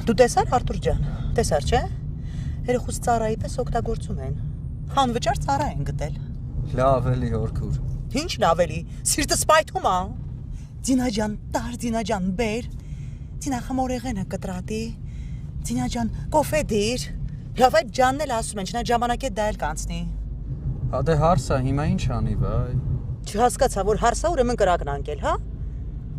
Դու տեսար Արթուր ջան, տեսար չէ։ Երեխուց ծառայի պես օգտագործում են։ Անվճար ծառա են գտել։ Լավ էլի Հորքուր։ Ինչ լավ էլի, սիրտը սպայթում ա։ Ձինա ջան, տար Ձինա ջան, բեր։ Ձինա խմորեղենը կտրատի։ Ձինա ջան, կոֆե դիր։ Լավ այդ ջանն էլ ասում են, չնայ ժամանակը դա էլ կանցնի։ Հա դե հարսա, հիմա ինչ անի, վայ։ Չհասկացա, որ հարսա ուրեմն կրակն անկել, հա։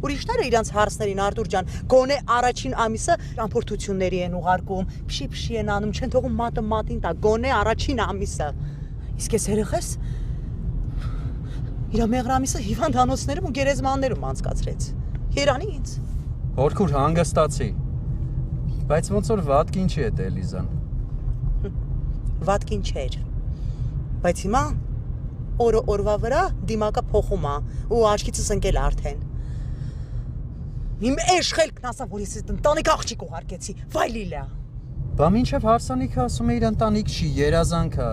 Ուրիշները իրանց հարսներին Արթուր ջան, գոնե առաջին ամիսը ճամփորդությունների են ուղարկում, փշի են անում, չեն թողում մատը մատին տա, գոնե առաջին ամիսը։ Իսկ ես երեխես իր մեղրամիսը հիվանդանոցներում ու գերեզմաններում անցկացրեց։ Երանի ինձ։ Հորքուր հանգստացի։ Բայց ոնց որ վատկին չի էդ Էլիզան։ Վատկին չէր։ Բայց հիմա օրը օրվա վրա դիմակը փոխում ա ու աչքիցս ընկել արդեն։ Իմ էշխելքն ասա, որ ես այդ ընտանիք աղջիկ ուղարկեցի, վայ լիլա։ Բա մինչև հարսանիքը ասում է իր ընտանիք չի, երազանքա։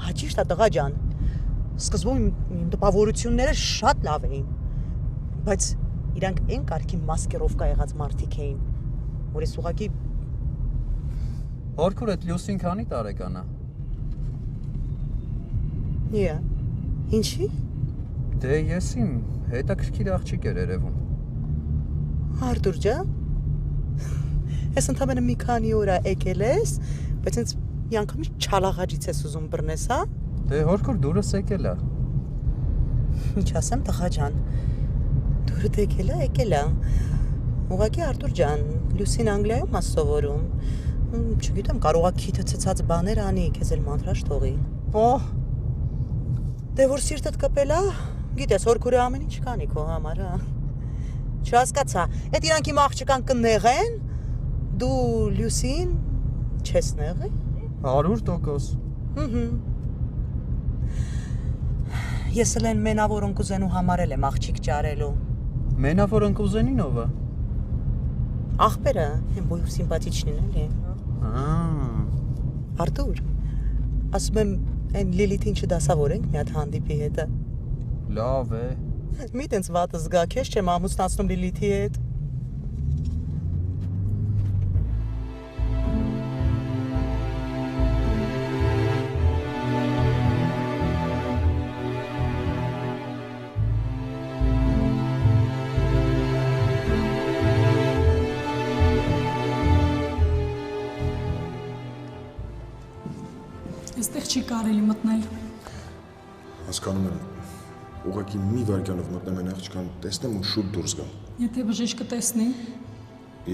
Հաճիշտ է տղա ջան։ Սկզբում իմ տպավորությունները շատ լավ էին, բայց իրանք այն կարգի մասկիրովկա եղած մարդիկ էին, որ ես ուղղակի Հորքուր այդ Լյուսին քանի տարեկան է։ Իա։ Ինչի՞։ Դե ես իմ հետաքրքիր աղջիկ էր երևում։ Արթուր ջան։ Ես ընդամենը մի քանի օր եկել ես, բայց ինձ միանգամից չալաղաջից ես ուզում բռնես, հա։ Դե Հորքուր դուրս եկել է։ Ինչ ասեմ տղա ջան։ Դուրս եկել է։ Ուղղակի Արթուր ջան, Լյուսին Անգլիայում է սովորում։ Չգիտեմ, կարող է քիթը ցցած բաներ անի, քեզ էլ մանրաշ թողի։ Օհ։ Դե որ սիրտդ կպել է, գիտես, Հորքուրը ամեն ինչ կանի քո համար, հա։ Չհասկացա, այդ իրանք իմ աղջկան կնեղեն, դու Լյուսին չես նեղի։ 100%։ Ես էլ են մենավոր ընկուզենու համարել եմ աղջիկ ճարելու։ Մենավոր ընկուզենին ով է։ Աղբերը, են բոյու սիմպաթիչնին էլի։ Արթուր, ասում եմ, այն Լիլիթին չդասավորենք մի հատ հանդիպի հետը։ Լավ է։ Մի տենց վատը զգա, քեզ չեմ ամուսնացնում Լիլիթի հետ։ Այստեղ չի կարելի մտնել։ Հասկանում եմ, ուղղակի մի վայրկյանով մտնեմ այն աղջկան, տեսնեմ ու շուտ դուրս գամ։ Եթե բժիշկը տեսնի։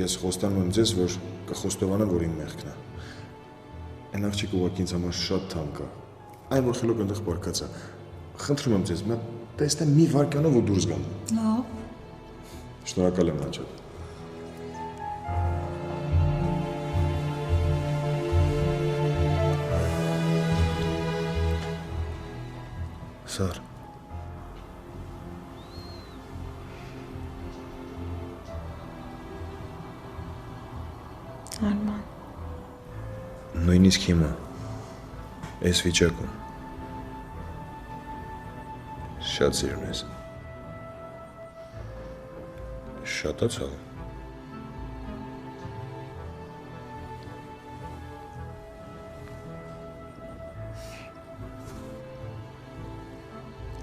Ես խոստանում եմ ձեզ, որ կխոստովանեմ, որ իմ մեղքն է։ Այն աղջիկը ուղղակի ինձ համար շատ թանկ է։ Այն որ խելոք այնտեղ պարկած է։ Խնդրում եմ ձեզ, մա տեսնեմ մի վայրկյանով ու դուրս գամ։ Լավ։ Շնորհակալ եմ անջատ։ Սար։ Արման։ Նույնիսկ հիմա, այս վիճակում, շատ սիրուն ես։ Շատացավ։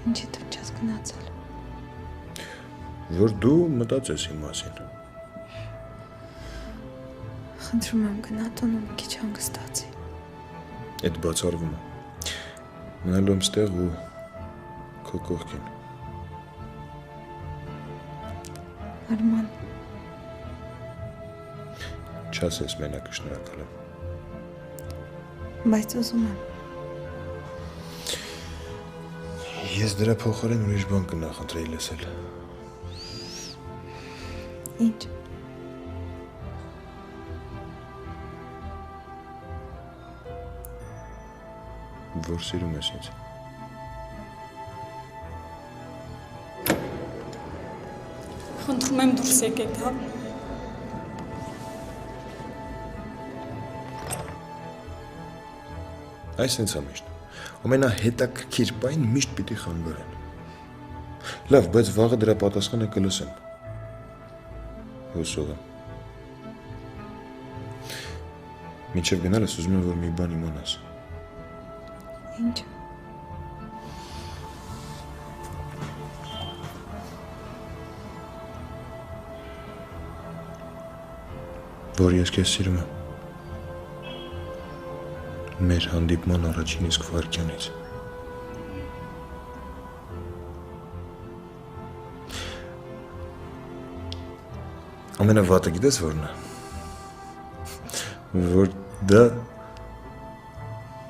Ինչի դու չես գնացել։ Որ դու մտածես իմ մասին։ Խնդրում եմ գնա տուն ու մի քիչ հանգստացի։ Այդ բացառվում է։ Մնալու եմ ստեղ ու քո կողքին։ Արման։ Չասես մենակը շնորհակալ եմ։ Բայց ուզում եմ։ Ես դրա փոխարեն ուրիշ բան կնախընտրեի լսել։ Ինչ։ Որ սիրում ես ինձ։ Խնդրում եմ դուրս եկեք, հա։ Այս հենց է միշտ։ Ամենահետաքրքիր բան միշտ պիտի խանգարեն։ Լավ, բայց վաղը դրա պատասխանը կլսեմ։ Հուսով եմ։ Մինչև գնալս ուզում եմ, որ մի բան իմանաս։ Ինչ։ Որ ես քեզ սիրում եմ։ Մեր հանդիպման առաջին իսկ վայրկյանից։ Ամենավատը գիտես որն է։ Որ դա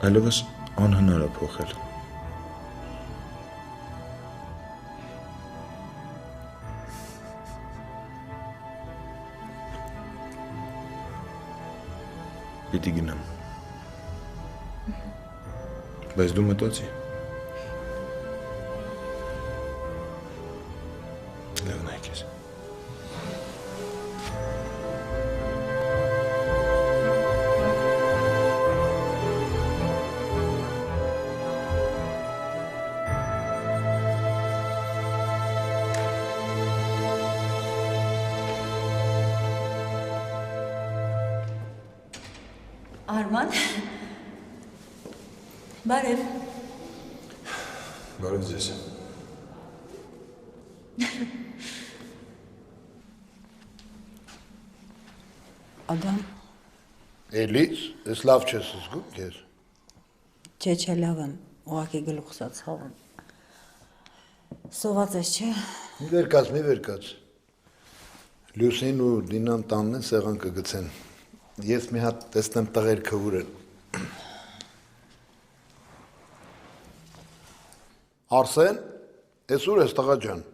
այլևս անհնար է փոխել։ Պիտի գնամ։ Բայց դու մտածի։ Լավ նայ քեզ։ Արման, բարև, Բարև ձեզ։ Ադամ, Էլից, ես լավ չես զգում քեզ։ չէ լավ եմ, ուղղակի գլուխսա ցավում, սոված ես չէ, Մի վեր կաց։ Լյուսին ու Դինան տանն են սեղան կգցեն։ Ես մի հատ տեսնեմ տղեր քվուր են։ Արսեն, ես ուր ես տղա ջան։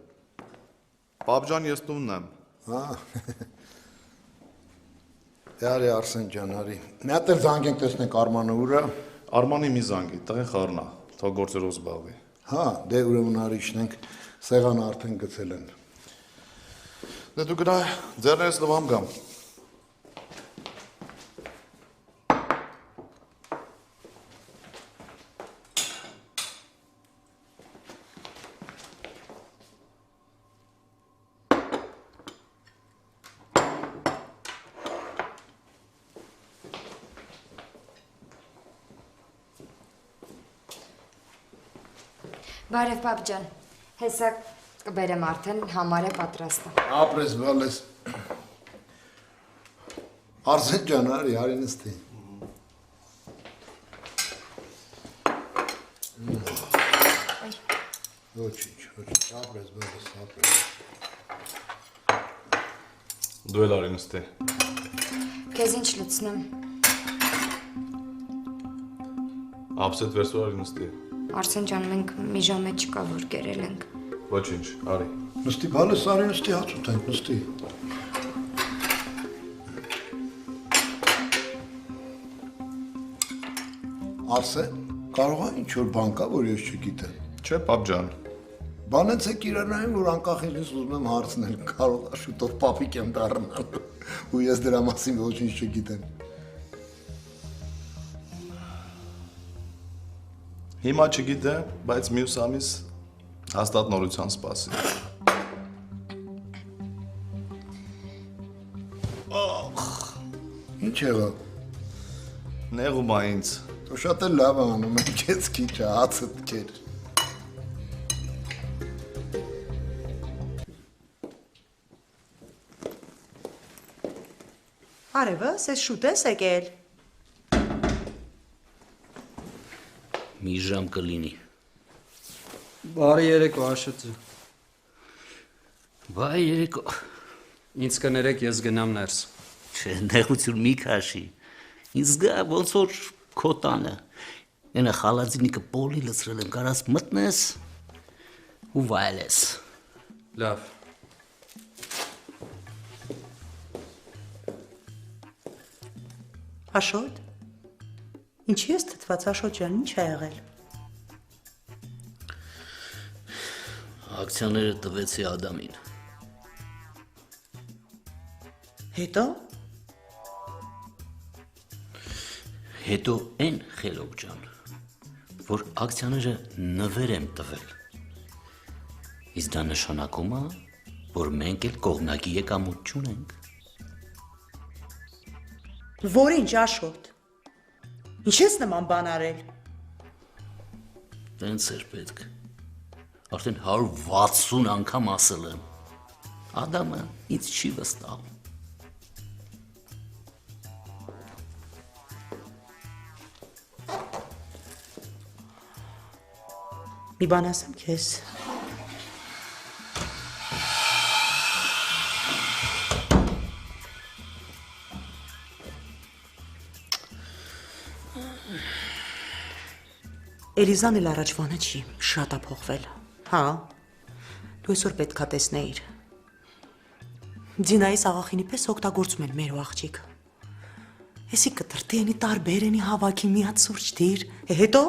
Պապ ջան, ես տունն եմ։ Հա։ Արի Արսեն ջան, արի։ Մի հատ էլ զանգենք տեսնենք Արմանը ուր է։ Արմանի մի զանգի, տղեն խառնա, թող գործերով զբաղվի։ Հա, դե ուրեմն արի իջնենք, սեղանը արդեն գցել են։ Դե դու գնա, ձեռներս լվամ գամ։ Բարև պապ ջան, հեսա կբերեմ արդեն համար է պատրաստը։ Ապրես բալես։ Արսեն ջան, արի նստի։ Ոչինչ, ապրես բալես, ապրես։ Դու էլ արի նստի։ Քեզ ինչ լցնեմ։ Ապսետ վերսու արի նստի։ Արսեն ջան, մենք մի ժամ է չկա, որ կերել ենք։ Ոչինչ, արի։ Նստի բալես, արի նստի հաց ուտենք, նստի։ Արսեն, կարող է ինչ-որ բան կա, որ ես չգիտեմ։ Չէ, պապ ջան։ Բանեցեք իրանային, որ անկախ ինձ ուզում եմ հարցնել, կարող է շուտով պապիկ եմ դառնալ, ու ես դրա մասին ոչինչ չգիտեմ։ Հիմա չգիտեմ, բայց մյուս ամիս հաստատ նորության սպասի։ Ինչ եղավ։ Նեղում ա ինձ։ Դու շատ էլ լավ անում եմ, քեզ քիչ է, հացը տքեր։ Արևս, ես շուտ ես եկել։ Մի ժամ կլինի։ Բարի երեկո, Աշոտը։ Բայ երեկո։ Ինձ կներեք, ես գնամ ներս։ Չէ, նեղություն մի քաշի։ Ինձ գա ոնց որ քո տանը։ Ենա խալածինիկը պոլի լցրել եմ, կարաս մտնես ու վայելես։ Լավ։ Աշոտ։ Ինչի ես թթված, Աշոտ ջան, ինչ է եղել։ Ակցիաները տվեցի Ադամին։ Հետո։ Հետո այն խելոք ջան, որ ակցիաները նվեր եմ տվել։ Իսկ դա նշանակում է, որ մենք էլ կողմնակի եկամուտ չունենք։ Որ ինչ, Աշոտ։ Ինչ ես նման բան արել։ Տենց էր պետք։ Արդեն 160 անգամ ասել եմ։ Ադամը ինձ չի վստահում։ Մի բան ասեմ քեզ։ Էլիզան էլ առաջվանը չի, շատ է փոխվել, հա, դու այսօր պետքա տեսնեիր, ձինայիս աղախինի պես օգտագործում են մեր ու աղջիկ, եսի կտրտի ենի տարբեր ենի հավաքի միատ սուրճ դիր, հետո,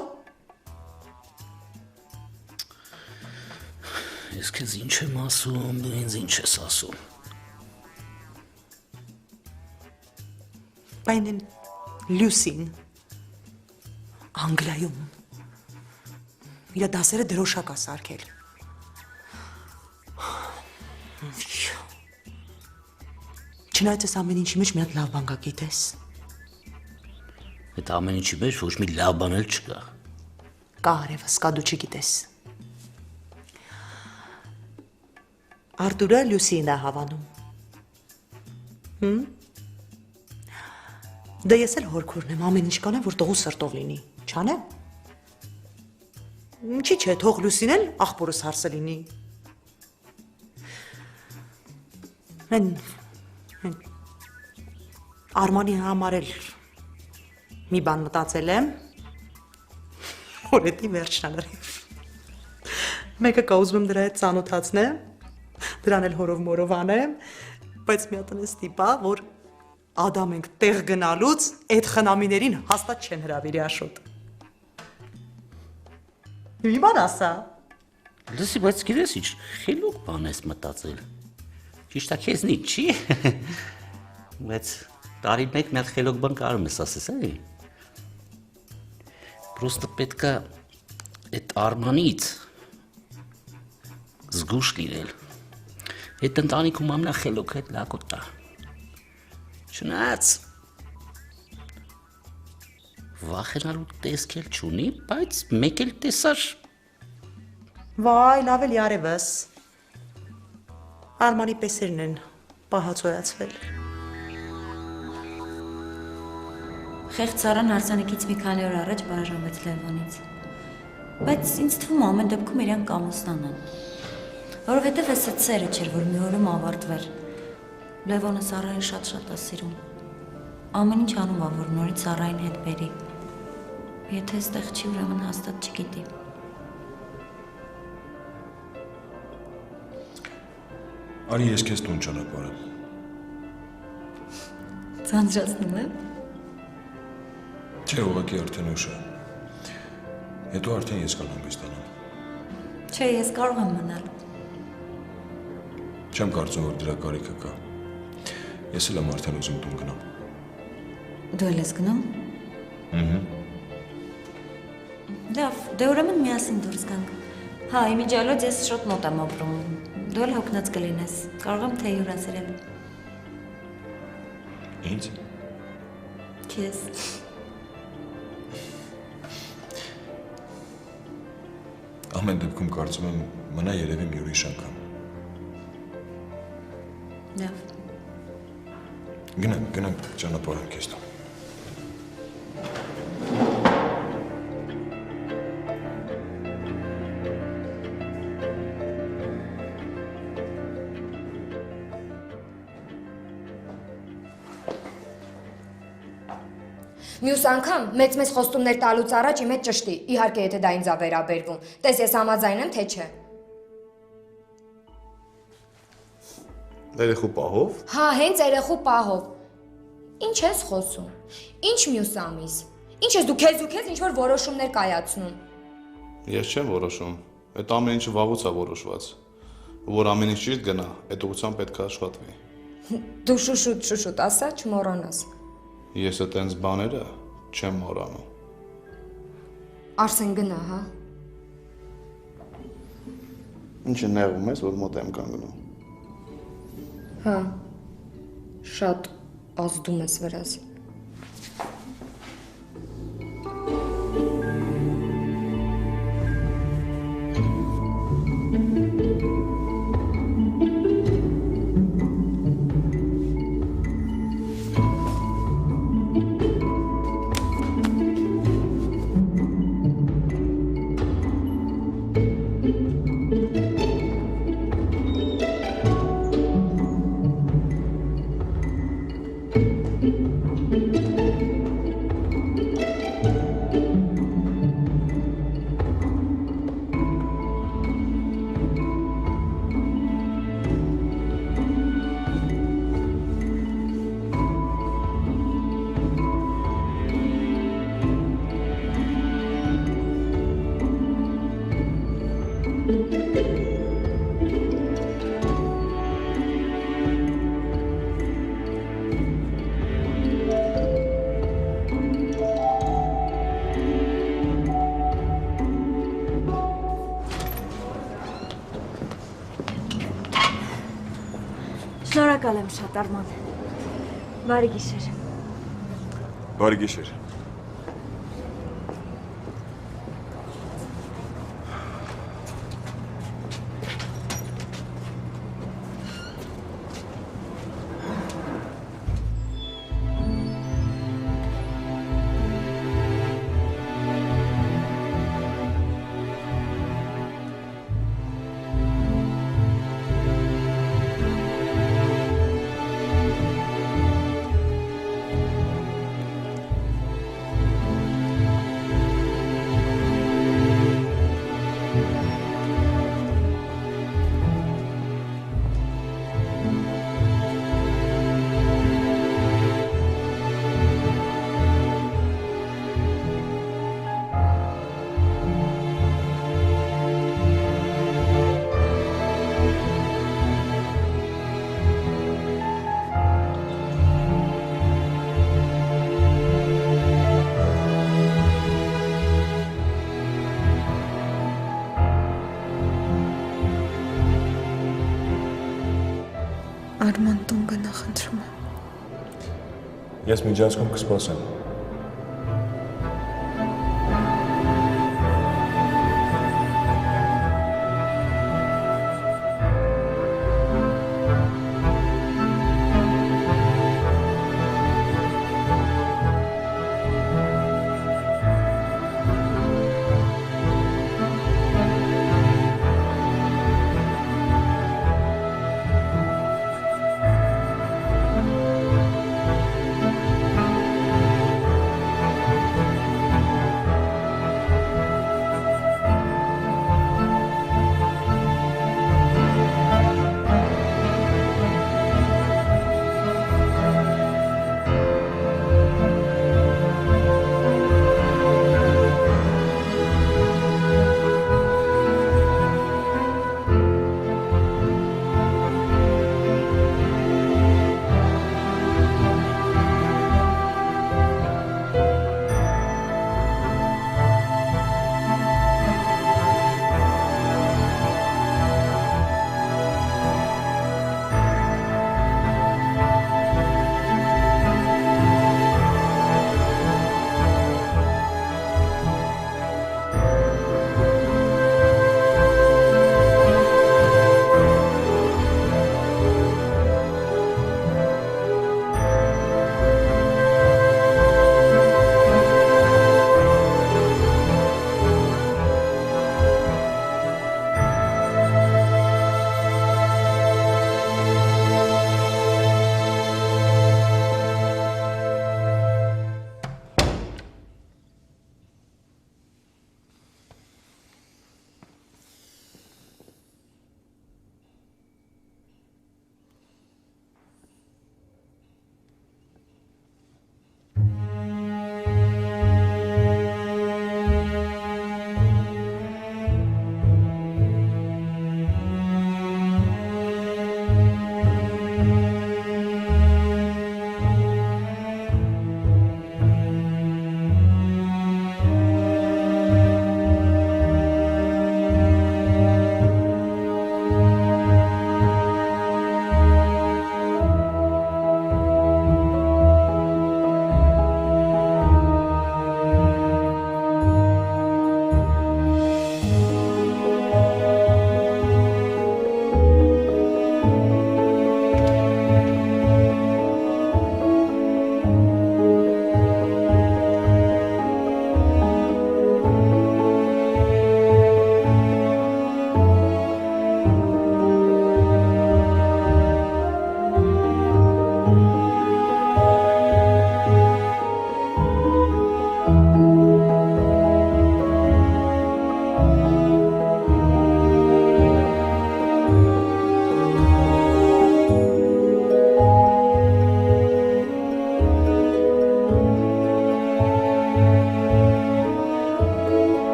Ես քեզ ինչ եմ ասում, դու ինձ ինչ ես ասում։ Բայց են Լյուսին, Անգլիայում, իր դասերը դրոշակ է սարքել։ Չնայած ես ամեն ինչի մեջ մի հատ լավ բան կա գիտես։ Այդ ամեն ինչի մեջ ոչ մի լավ բան էլ չկա։ Կա արևս, կա դու չգիտես։ Արտուրը Լյուսին է հավանում։ Դե ես էլ հորքուրն եմ, ամեն ինչ կանեմ, որ տողու սրտով լինի, չանեմ։ Ինչի՞ չէ, թող Լյուսին էլ աղբորս հարսը լինի։ Mən Արմանի համար էլ մի բան մտածել եմ, որ էդի վերջն ալրիվ։ Մեկը կա ուզում եմ դրա հետ ծանոթացնեմ, դրան էլ հորով մորով անեմ, բայց մի հատ ունես տիպա, որ Ադամ ենք տեղ գնալուց այդ խնամիներին հաստատ չեն հրավիրի Աշոտ։ Մի բան ասա։ Լսի, բայց գիտես ինչ, խելոք բան ես մտածել։ Ճիշտ է քեզնից չի։ Բայց տարի մեկ մի հատ խելոք բան կարում ես ասես, էլի։ Պրոստը պետք է այդ Արմանից զգուշ լինել։ Այդ ընտանիքում ամենախելոքը այդ լակոտն է։ Չնայած վախենալու տեսք էլ չունի, բայց մեկ էլ տեսար Վայ, լավ էլ արևս։ Արմանի պեսերն են պահածոյացվել։ Խեղճ Սարան հարսանեկից մի քանի օր առաջ բաժանվեց Լևոնից։ Բայց ինձ թվում է ամեն դեպքում իրան կամոստանան։ Որովհետև այս սերը չէր, որ մի օրում ավարտվեր։ Լևոնը Սարային շատ է սիրում։ Ամեն ինչ անում է, որ նորից Սարային հետ բերի։ Եթե այստեղ չի, ուրեմն հաստատ չգիտի։ Արի ես քեզ տուն ճանապարհեմ։ Ձանձրացնում եմ։ Չէ, ուղղակի արդեն ուշ է։ Հետո արդեն ես կարող եմ ստանալ։ Չէ, ես կարող եմ մնալ։ Չեմ կարծում, որ դրա կարիքը կա։ Ես էլ եմ արդեն ուզում տուն գնամ։ Դու էլ ես գնում։ Լավ, դե ուրեմն միասին դուրս գանք։ Հա, իմիջիալոց ես շոտ մոտ եմ ապրում։ Դու էլ հոգնած կլինես։ Կարող եմ թե հյուրասիրել։ Ինձ։ Քեզ։ Ամեն դեպքում կարծում եմ մնա երևի մի ուրիշ անգամ։ Լավ։ Գնանք ճանապարհը քեզ տուն։ Մյուս անգամ մեծ խոստումներ տալուց առաջ իմ հետ ճշտի, իհարկե եթե դա ինձ ա վերաբերվում։ Տես ես համաձայն եմ, թե չէ։ Երեխու պահով։ Հա, հենց երեխու պահով։ Ինչ ես խոսում։ Ինչ մյուս ամիս։ Ինչ ես դու քեզ ինչ որ որոշումներ կայացնում։ Ես չեմ որոշում։ Այդ ամեն ինչը վաղուց է որոշված։ Որ ամեն ինչ ճիշտ գնա, այդ ուղղությամբ պետք է աշխատվի։ Դու շուշուտ ասա, չմոռանաս։ Ես այդ այնց բաները չեմ մոռանում։ Արսեն գնա, հա։ Ինչը նեղում ես, որ մոտ եմ կանգնում։ Հա։ Շատ ազդում ես վրաս։ Շնորհակալ եմ շատ, Արման։ Բարի գիշեր։ Բարի գիշեր։ Արման տուն գնա, խնդրում եմ։ Ես միջանցքում կսպասեմ։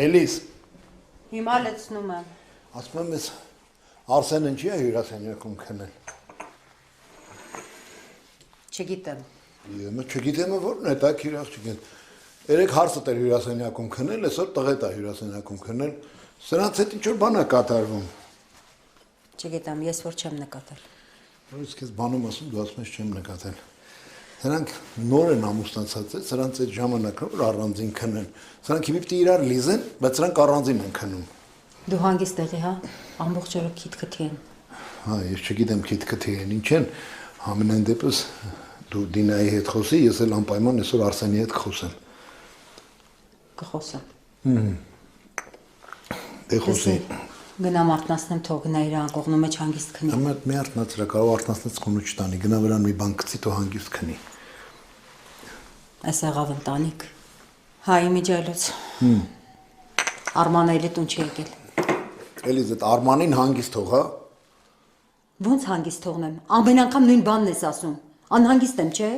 Էլիս, Հիմա լցնում եմ։ ասում եմ ես Արսենը չի է հյուրասենյակում քնել։ Չգիտեմ։ Եմը չգիտեմ որն է, դա քիրախ չգիտեմ։ Երեք հարսը դեր հյուրասենյակում քնել, այսօր տղետ է հյուրասենյակում քնել։ Սրանց հետ ինչ որ բան է կատարվում։ Չգիտեմ, ես որ չեմ նկատել։ Ես քեզ բանում ասում, դու ասում ես չեմ նկատել։ Սրանք նոր են ամուսնացած, սրանց այդ ժամանակը որ առանձին քնեն։ Սրանք իբիպտի իրար լիզեն, բայց սրանք առանձին են քնում։ Դու հանգիստ եղի, հա? Ամբողջ օրը քիթ-քթի են։ Հա, ես չգիտեմ քիթ-քթի են, ինչ են։ Ամենայն դեպս դու Դինայի հետ խոսի, ես էլ անպայման այսօր Արսենի հետ կխոսեմ։ Կխոսեմ։ Դե խոսի։ Գնամ արթնացնեմ, թող գնա իր անկողնու մեջ հանգիստ քնի։ Ամա մի արթնացրա կարող արթնացնած քունու չտանի, գնա վրան մի բան գցի, թող հանգիստ քնի։ Այս եղավ ընտանիք։ Հայ միջայլոց։ Արմանը էլի տուն չի եկել։ Էլիզ այդ Արմանին հանգիստ թող, հա։ Ոնց հանգիստ թողնեմ։ Ամեն անգամ նույն բանն ես ասում։ Անհանգիստ եմ, չէ՞։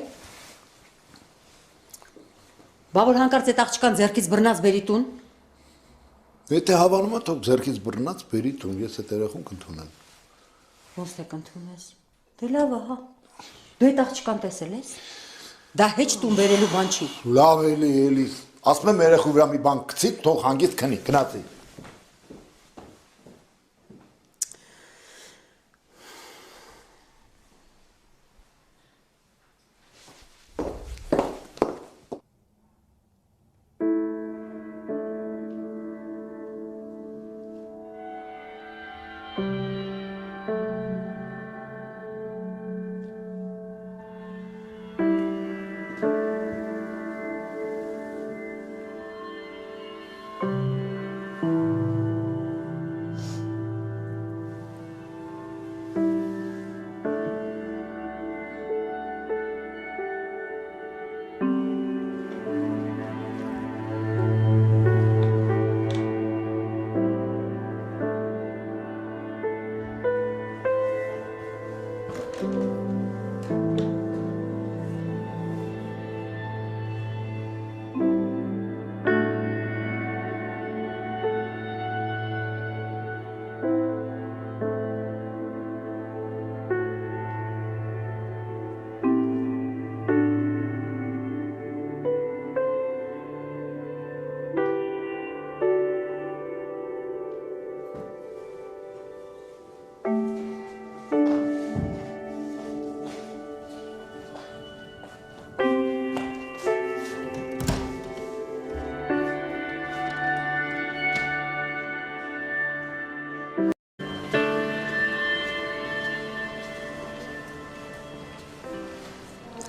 Բա որ հանկարծ այդ աղջկան ձեռքից բռնած բերի տուն։ Եթե հավանում է, թող ձեռքից բռնած բերի տուն, ես այդ երախուն կընդունեմ։ Ոնց է կընդունես։ Դե լավ է, հա։ Դու այդ աղջկան տեսել ես։ Դա հեչ տուն բերելու բան չի։ Լավ էլի։ Ասում եմ երախու վրա մի բան գցի, թող հանգիստ քնի, գնացի։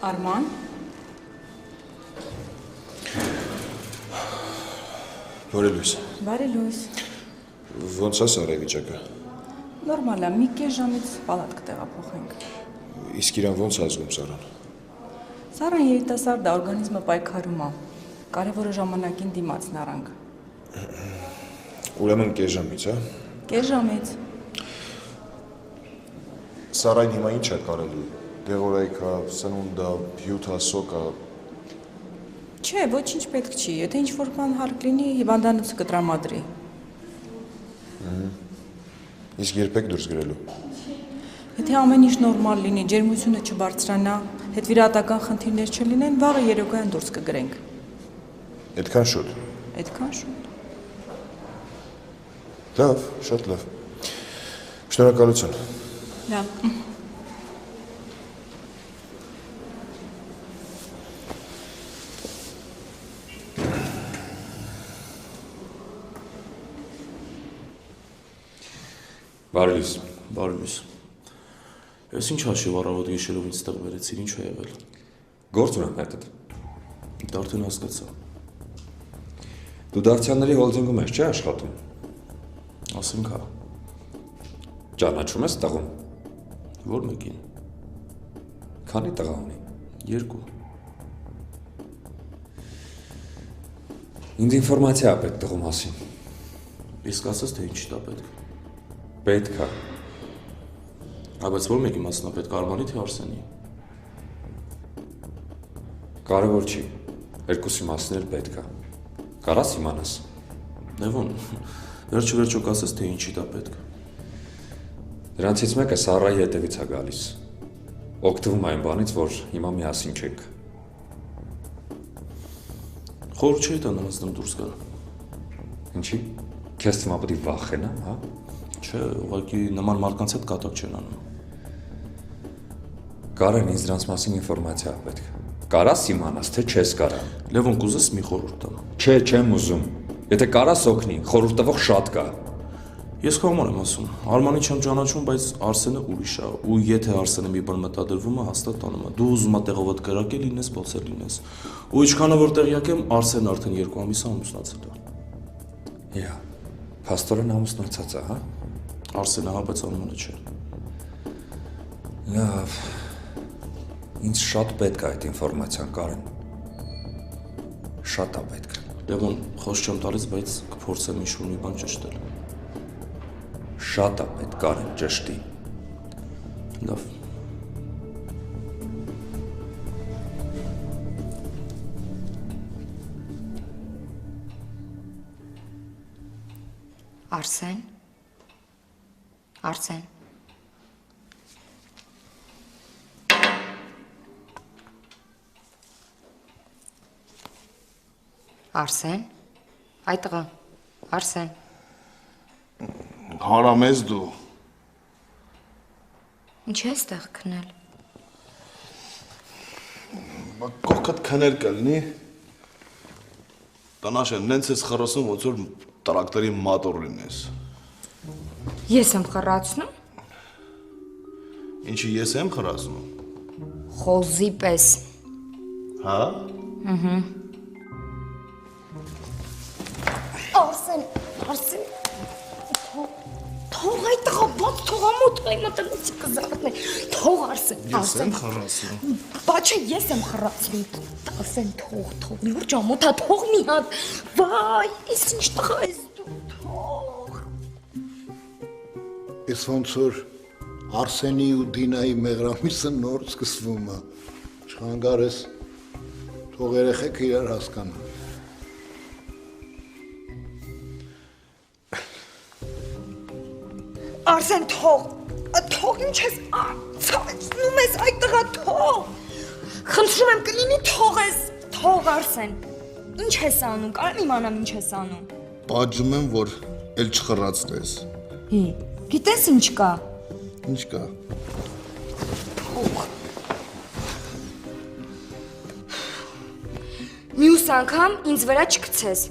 Արման։ Բարի լույս։ Բարի լույս։ Ոնց է Սարայի վիճակը։ Նորմալ է, մի կես ժամից պալատ կտեղափոխենք։ Իսկ իրան ոնց է զգում Սարան։ Սարան երիտասարդ է, օրգանիզմը պայքարում է։ Կարևորը ժամանակին դիմացն առանք։ Ուրեմն կես ժամից, հա։ Կես ժամից։ Սարային հիմա ինչ է կարելի։ Դեղորայքա, սնունդա, հյութա, սոկա։ Չէ, ոչինչ պետք չի։ Եթե ինչ-որ բան հարկ լինի, հիվանդանոցը կտրամադրի։ Իսկ երբեք դուրս գրելու։ Եթե ամեն ինչ նորմալ լինի, ջերմությունը չբարձրանա, հետվիրահատական խնդիրներ չլինեն, վաղը երեկոյան դուրս կգրենք։ Այդքան շուտ։ Այդքան շուտ։ Լավ, շատ լավ։ Շնորհակալություն։ Լավ։ Բարի լույս։ Բարի լույս։ Ես ինչ հաշիվ առավոտ գիշերով ինձ տեղ վերեցիր, ինչ է եղել։ Գործ ունեմ հետդ։ Դա արդեն հասկացա։ Դու Դավթյանների հոլդինգում ես, չէ՞ աշխատում։ Ասենք հա։ Ճանաչում ես տղուն։ Որ մեկին։ Քանի տղա ունի։ 2։ Ինձ ինֆորմացիա է պետք տղու մասին։ Իսկ ասես թե ինչ տա պետք։ Պետք է։ Բայց որ մեկի մասնա պետք Արմանի թե Արսենի։ Կարևոր չի։ Երկուսի մասն էլ պետք է։ Կարաս իմանաս։ Լևոն, վերջը կասես թե ինչի տա պետք։ Դրանցից մեկը Սարայի հետևից է գալիս։ Օգտվում այն բանից, որ հիմա միասին չենք։ Խոր չէի տա նրանցն դուրս գալ։ Ինչի։ Քեզ թվում է պետք է վախենամ, հա։ Չէ, ուղղակի նման մարդկանց հետ կատակ չեն անում։ Կարեն, ինձ դրանց մասին ինֆորմացիա է պետք։ Կարաս իմանաս, թե չես կարա։ Լևոն, կուզես մի խորհուրդ տամ։ Չէ, չեմ ուզում։ Եթե կարաս օգնի, խորհուրդ տվող շատ կա։ Ես քո համար եմ ասում։ Արմանի չեմ ճանաչում, բայց Արսենը ուրիշ է, ու եթե Արսենը մի բան մտադրվում է, հաստատ տանում է։ Դու ուզում ես տեղովդ կրակել լինես, ոցել լինես։ Ու ինչքանը որ տեղյակ եմ, Արսենը արդեն 2 ամիս ամուսնացել է։ Իա, փաստորեն ամուսնացած է, հա։ Արսենը հա, բայց Արմանը չէ։ Լավ։ Ինձ շատ պետք է այդ ինֆորմացիան, Կարեն։ Շատ է պետք։ Լևոն, խոսք չեմ տալիս, բայց կփորձեմ ինչ-որ մի բան ճշտել։ Շատ է պետք, Կարեն, ճշտի։ Լավ։ Արսեն։ Արսեն։ Արսեն։ Այ տղա, Արսեն։ Հարամես դու։ Ինչ ես տեղ քնել։ Կողքդ քներ կլինի։ Տնաշեն, նենց ես խրասում, ոնց որ տրակտորի մատոր լինես։ Ես եմ խրացնում։ Ինչի ես եմ խրասում։ Խոզի պես։ Հա։ Արսեն, Արսեն։ Թող այդ տղա բաց թողամոտ այ մտնից կզարթնե։ Թող Արսեն, Ես եմ խրասում։ Բա չէ, ես եմ խրացնում։ Արսեն, թող, մի որ ջամոթա, թող մի հատ։ Վայ, ես ինչ տղա ես դու, թող։ Ես ոնց որ Արսենի ու Դինայի մեղրամիսը նոր սկսվում է։ Չխանգարես, թող երեխեքը իրար հասկանան։ Արսեն, թող ինչ ես ցածնում ես այդ տղա, թող։ Խնդրում եմ կլինի թող Արսեն։ Ինչ ես անում, կարամ իմանամ ինչ ես անում։ Պատժում եմ, որ էլ չխրացնես։ Գիտես ինչ կա։ Ինչ կա։ Մյուս անգամ ինձ վրա չգցես։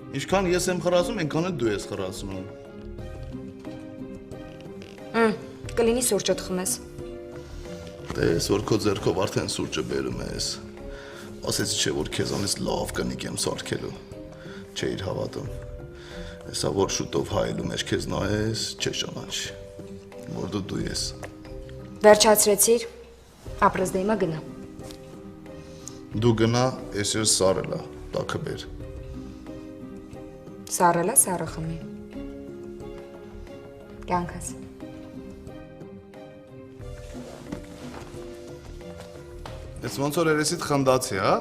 Ինչքան ես եմ խրացում, այնքան էլ դու ես խրացնում։ Կլինի սուրճդ խմես։ Տես, որ քո ձեռքով արդեն սուրճը բերում ես։ Ասեցի չէ, որ քեզանից լավ կնիկ եմ սարքելու։ Չէիր հավատում։ Հեսա որ շուտով հայելու մեջ քեզ նայես, չես ճանաչի։ Որ դու ես։ Վերջացրեցիր, ապրես դե հիմա գնա։ Դու գնա, ես ես սարելա, տակը բեր։ Սարելա, սարը խմի։ Կյանքս։ Ես ոնց որ երեսիդ խնդացի, հա։